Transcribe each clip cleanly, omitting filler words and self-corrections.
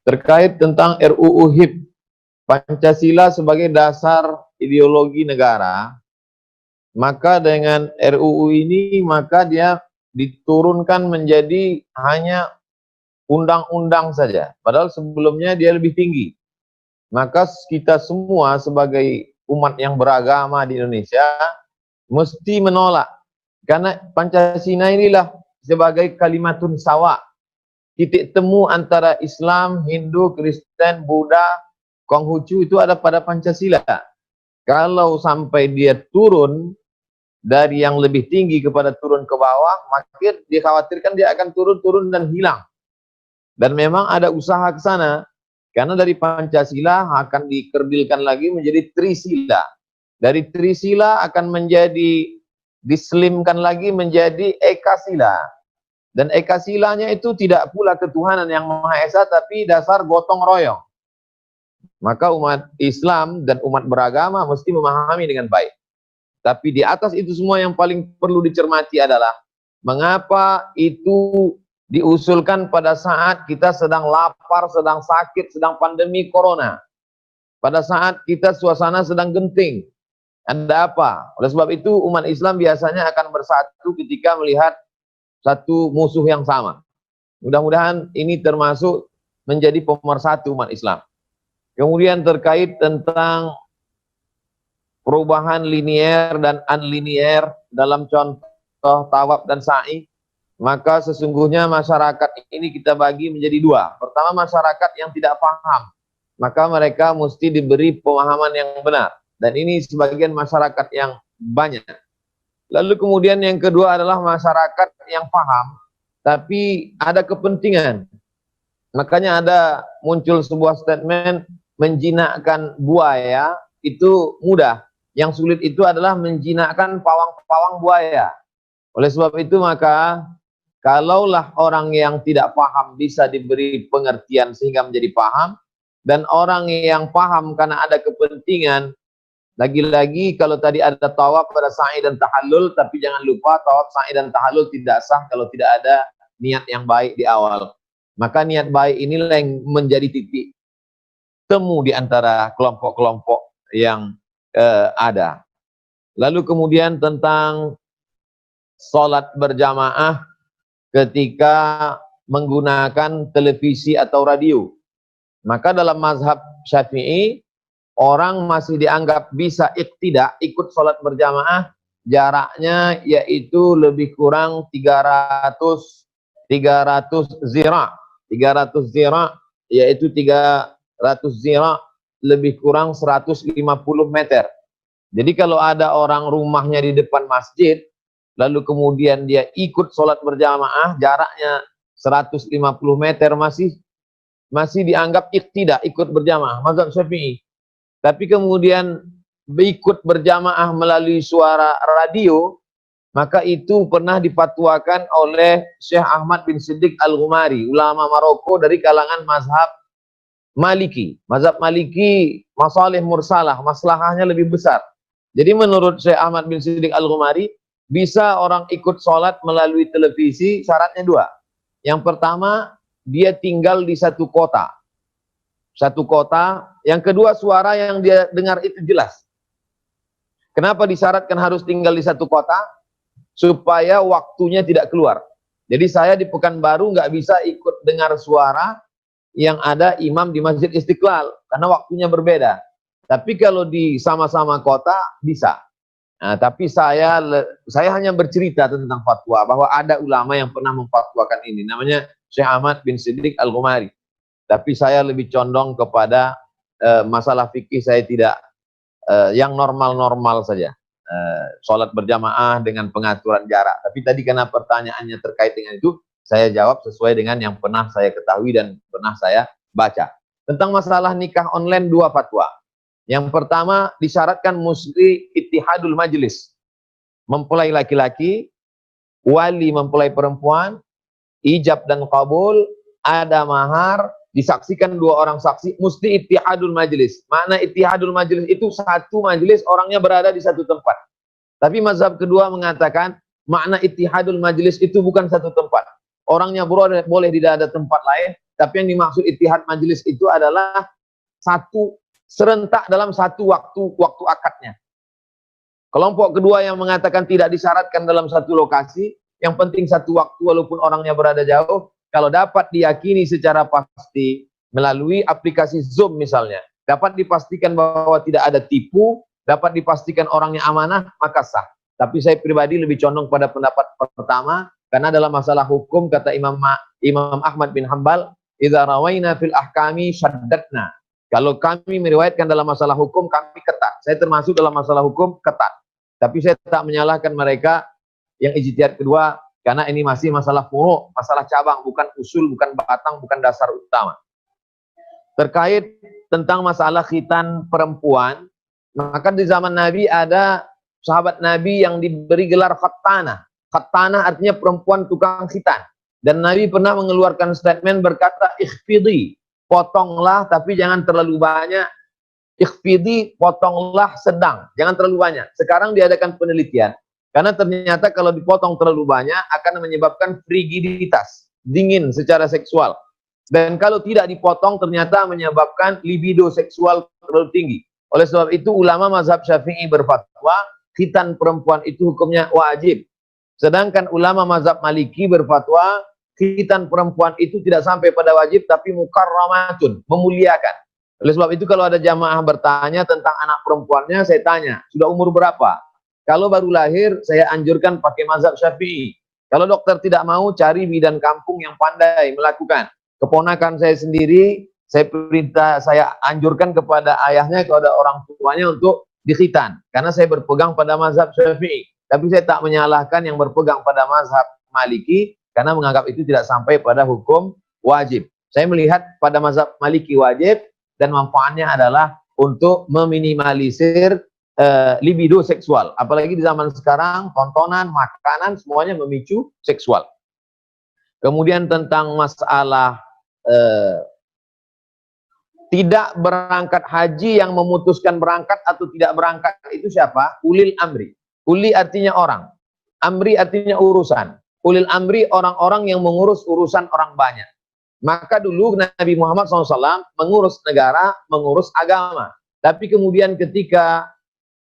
terkait tentang RUU HIP, Pancasila sebagai dasar ideologi negara. Maka dengan RUU ini maka dia diturunkan menjadi hanya undang-undang saja, padahal sebelumnya dia lebih tinggi. Maka kita semua sebagai umat yang beragama di Indonesia mesti menolak, karena Pancasila inilah sebagai kalimatun sawa, titik temu antara Islam, Hindu, Kristen, Buddha, Konghucu itu ada pada Pancasila. Kalau sampai dia turun dari yang lebih tinggi kepada turun ke bawah, maka dikhawatirkan dia akan turun dan hilang. Dan memang ada usaha ke sana, karena dari Pancasila akan dikerdilkan lagi menjadi Trisila. Dari Trisila akan menjadi dislimkan lagi menjadi Ekasila. Dan Ekasilanya itu tidak pula ketuhanan yang Maha Esa, tapi dasar gotong royong. Maka umat Islam dan umat beragama mesti memahami dengan baik. Tapi di atas itu semua yang paling perlu dicermati adalah mengapa itu diusulkan pada saat kita sedang lapar, sedang sakit, sedang pandemi corona. Pada saat kita suasana sedang genting. Ada apa? Oleh sebab itu umat Islam biasanya akan bersatu ketika melihat satu musuh yang sama. Mudah-mudahan ini termasuk menjadi pemersatu umat Islam. Kemudian terkait tentang perubahan linier dan unlinier dalam contoh tawaf dan sa'i, maka sesungguhnya masyarakat ini kita bagi menjadi dua. Pertama, masyarakat yang tidak paham, maka mereka mesti diberi pemahaman yang benar, dan ini sebagian masyarakat yang banyak. Lalu kemudian yang kedua adalah masyarakat yang paham tapi ada kepentingan. Makanya ada muncul sebuah statement, menjinakkan buaya itu mudah, yang sulit itu adalah menjinakkan pawang-pawang buaya. Oleh sebab itu maka kalaulah orang yang tidak paham bisa diberi pengertian sehingga menjadi paham, dan orang yang paham karena ada kepentingan, lagi-lagi kalau tadi ada tawaf pada sa'i dan tahallul, tapi jangan lupa tawaf, sa'i dan tahallul tidak sah kalau tidak ada niat yang baik di awal. Maka niat baik inilah yang menjadi titik temu di antara kelompok-kelompok yang ada. Lalu kemudian tentang sholat berjamaah ketika menggunakan televisi atau radio. Maka dalam mazhab Syafi'i, orang masih dianggap bisa iktidak, ikut sholat berjamaah, jaraknya yaitu lebih kurang 300 zira'. 300 zira' yaitu 300 zira' lebih kurang 150 meter. Jadi kalau ada orang rumahnya di depan masjid, lalu kemudian dia ikut sholat berjamaah, jaraknya 150 meter masih dianggap iktidak, ikut berjamaah, mazhab Syafi'i. Tapi kemudian ikut berjamaah melalui suara radio, maka itu pernah dipatwakan oleh Syekh Ahmad bin Siddiq Al-Ghumari, ulama Maroko dari kalangan mazhab Maliki. Mazhab Maliki masalih mursalah, maslahahnya lebih besar. Jadi menurut Syekh Ahmad bin Siddiq Al-Ghumari, bisa orang ikut sholat melalui televisi, syaratnya dua. Yang pertama, dia tinggal di satu kota. Satu kota. Yang kedua, suara yang dia dengar itu jelas. Kenapa disyaratkan harus tinggal di satu kota? Supaya waktunya tidak keluar. Jadi saya di Pekanbaru nggak bisa ikut dengar suara yang ada imam di Masjid Istiqlal, karena waktunya berbeda. Tapi kalau di sama-sama kota, bisa. Nah, tapi saya hanya bercerita tentang fatwa, bahwa ada ulama yang pernah memfatwakan ini. Namanya Syekh Ahmad bin Siddiq Al-Ghumari. Tapi saya lebih condong kepada masalah fikih, saya tidak yang normal-normal saja. Sholat berjamaah dengan pengaturan jarak. Tapi tadi karena pertanyaannya terkait dengan itu, saya jawab sesuai dengan yang pernah saya ketahui dan pernah saya baca. Tentang masalah nikah online, dua fatwa. Yang pertama, disyaratkan musri ittihadul majlis. Mempelai laki-laki, wali mempelai perempuan, ijab dan qabul, ada mahar, disaksikan dua orang saksi, mesti ittihadul majlis. Makna ittihadul majlis itu satu majlis, orangnya berada di satu tempat. Tapi mazhab kedua mengatakan makna ittihadul majlis itu bukan satu tempat. orangnya boleh tidak ada tempat lain, tapi yang dimaksud ittihad majelis itu adalah satu serentak dalam satu waktu akadnya. Kelompok kedua yang mengatakan tidak disyaratkan dalam satu lokasi, yang penting satu waktu walaupun orangnya berada jauh, kalau dapat diyakini secara pasti melalui aplikasi Zoom misalnya, dapat dipastikan bahwa tidak ada tipu, dapat dipastikan orangnya amanah, maka sah. Tapi saya pribadi lebih condong pada pendapat pertama, karena dalam masalah hukum kata Imam Ahmad bin Hanbal, idza rawaina fil ahkami syaddatna. Kalau kami meriwayatkan dalam masalah hukum, kami ketat. Saya termasuk dalam masalah hukum ketat. Tapi saya tak menyalahkan mereka yang ijtihad kedua, karena ini masih masalah furu', masalah cabang, bukan usul, bukan batang, bukan dasar utama. Terkait tentang masalah khitan perempuan, maka di zaman Nabi ada sahabat Nabi yang diberi gelar khattanah. Khattanah artinya perempuan tukang khitan. Dan Nabi pernah mengeluarkan statement berkata, ikhfidi, potonglah tapi jangan terlalu banyak. Ikhfidi, potonglah sedang, jangan terlalu banyak. Sekarang diadakan penelitian, karena ternyata kalau dipotong terlalu banyak akan menyebabkan frigiditas, dingin secara seksual. Dan kalau tidak dipotong ternyata menyebabkan libido seksual terlalu tinggi. Oleh sebab itu ulama mazhab Syafi'i berfatwa khitan perempuan itu hukumnya wajib. Sedangkan ulama mazhab Maliki berfatwa khitan perempuan itu tidak sampai pada wajib tapi mukarramatun, memuliakan. Oleh sebab itu kalau ada jamaah bertanya tentang anak perempuannya, saya tanya, sudah umur berapa? Kalau baru lahir, saya anjurkan pakai mazhab Syafi'i. Kalau dokter tidak mau, cari bidan kampung yang pandai melakukan. Keponakan saya sendiri, saya anjurkan kepada ayahnya, kepada orang tuanya untuk dikhitan. Karena saya berpegang pada mazhab Syafi'i. Tapi saya tak menyalahkan yang berpegang pada mazhab Maliki, karena menganggap itu tidak sampai pada hukum wajib. Saya melihat pada mazhab Maliki wajib, dan manfaatnya adalah untuk meminimalisir libido seksual. Apalagi di zaman sekarang, tontonan, makanan, semuanya memicu seksual. Kemudian tentang masalah tidak berangkat haji, yang memutuskan berangkat atau tidak berangkat itu siapa? Ulil amri. Uli artinya orang. Amri artinya urusan. Ulil amri orang-orang yang mengurus urusan orang banyak. Maka dulu Nabi Muhammad SAW mengurus negara, mengurus agama. Tapi kemudian ketika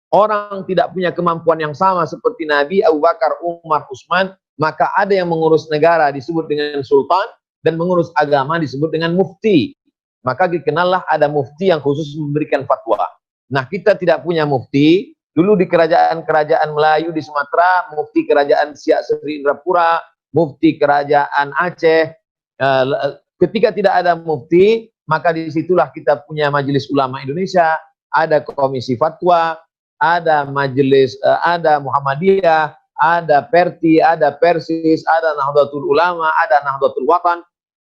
orang tidak punya kemampuan yang sama seperti Nabi, Abu Bakar, Umar, Utsman, maka ada yang mengurus negara disebut dengan sultan, dan mengurus agama disebut dengan mufti. Maka dikenallah ada mufti yang khusus memberikan fatwa. Nah, kita tidak punya mufti. Dulu di kerajaan-kerajaan Melayu di Sumatera, mufti kerajaan Siak Sri Indrapura, mufti kerajaan Aceh. Ketika tidak ada mufti, maka disitulah kita punya Majelis Ulama Indonesia, ada Komisi Fatwa, ada Majelis, ada Muhammadiyah, ada Perti, ada Persis, ada Nahdlatul Ulama, ada Nahdlatul Watan.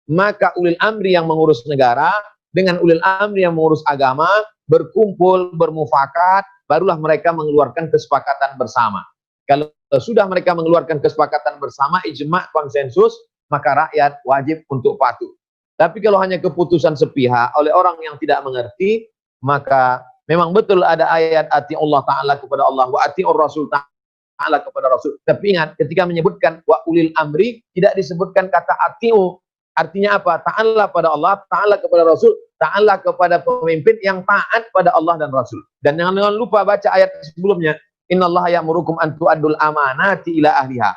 Maka ulil amri yang mengurus negara dengan ulil amri yang mengurus agama berkumpul, bermufakat, barulah mereka mengeluarkan kesepakatan bersama. Kalau sudah mereka mengeluarkan kesepakatan bersama, ijma', konsensus, maka rakyat wajib untuk patuh. Tapi kalau hanya keputusan sepihak oleh orang yang tidak mengerti, maka memang betul ada ayat ati Allah Ta'ala kepada Allah, wa ati Rasul Ta'ala kepada Rasul. Tapi ingat, ketika menyebutkan wa ulil amri, tidak disebutkan kata atiu. Artinya apa? Ta'ala pada Allah, ta'ala kepada Rasul, ta'ala kepada pemimpin yang taat pada Allah dan Rasul. Dan jangan lupa baca ayat sebelumnya, innallaha ya'murukum an tu'addul amanati ila ahliha.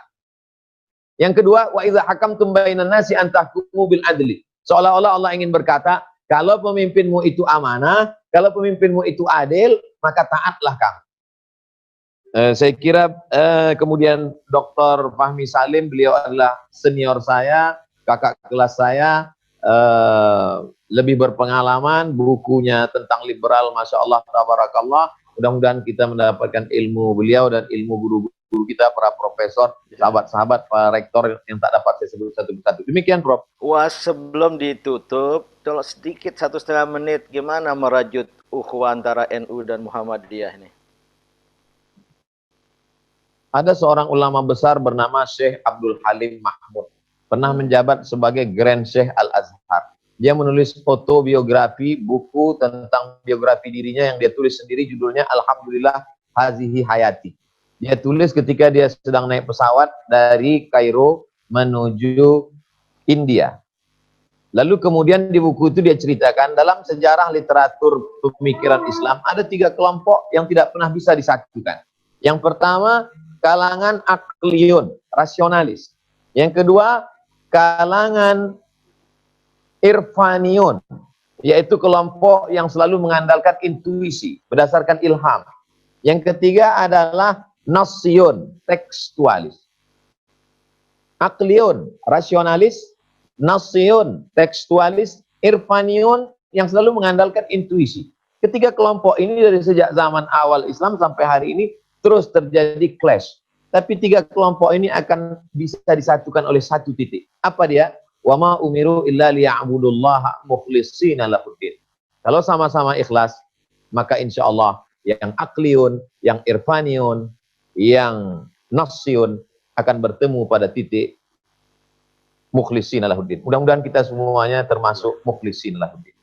Yang kedua, wa idza hakamtum bainan nasi an tahkumu bil adli. Seolah-olah Allah ingin berkata, kalau pemimpinmu itu amanah, kalau pemimpinmu itu adil, maka taatlah kamu. Saya kira kemudian Dr. Fahmi Salim, beliau adalah senior saya, kakak kelas saya, lebih berpengalaman, bukunya tentang liberal, Masya Allah, tabarakallah. Mudah-mudahan kita mendapatkan ilmu beliau dan ilmu guru-guru kita, para profesor, sahabat-sahabat, para rektor yang tak dapat saya sebut satu persatu. Demikian, Prof. Wah, sebelum ditutup, tolong sedikit 1,5 menit, gimana merajut ukhuwah antara NU dan Muhammadiyah ini? Ada seorang ulama besar bernama Syekh Abdul Halim Mahmud. Pernah menjabat sebagai Grand Syekh Al-Azhar. Dia menulis autobiografi, buku tentang biografi dirinya yang dia tulis sendiri, judulnya Alhamdulillah Hazihi Hayati. Dia tulis ketika dia sedang naik pesawat dari Kairo menuju India. Lalu kemudian di buku itu dia ceritakan dalam sejarah literatur pemikiran Islam ada 3 kelompok yang tidak pernah bisa disatukan. Yang pertama, kalangan akliyun, rasionalis. Yang kedua, kalangan irfaniyun, yaitu kelompok yang selalu mengandalkan intuisi berdasarkan ilham. Yang ketiga adalah nassiyun, tekstualis. Akliyun, rasionalis, nassiyun, tekstualis, irfaniyun yang selalu mengandalkan intuisi. Ketiga kelompok ini dari sejak zaman awal Islam sampai hari ini terus terjadi clash. Tapi 3 kelompok ini akan bisa disatukan oleh satu titik. Apa dia? Wa ma umiru illa liya'budullaha mukhlishina lahuddin. Kalau sama-sama ikhlas, maka insya Allah yang akliyun, yang irfaniyun, yang nassiyun akan bertemu pada titik mukhlishina lahuddin. Mudah-mudahan kita semuanya termasuk mukhlishina lahuddin.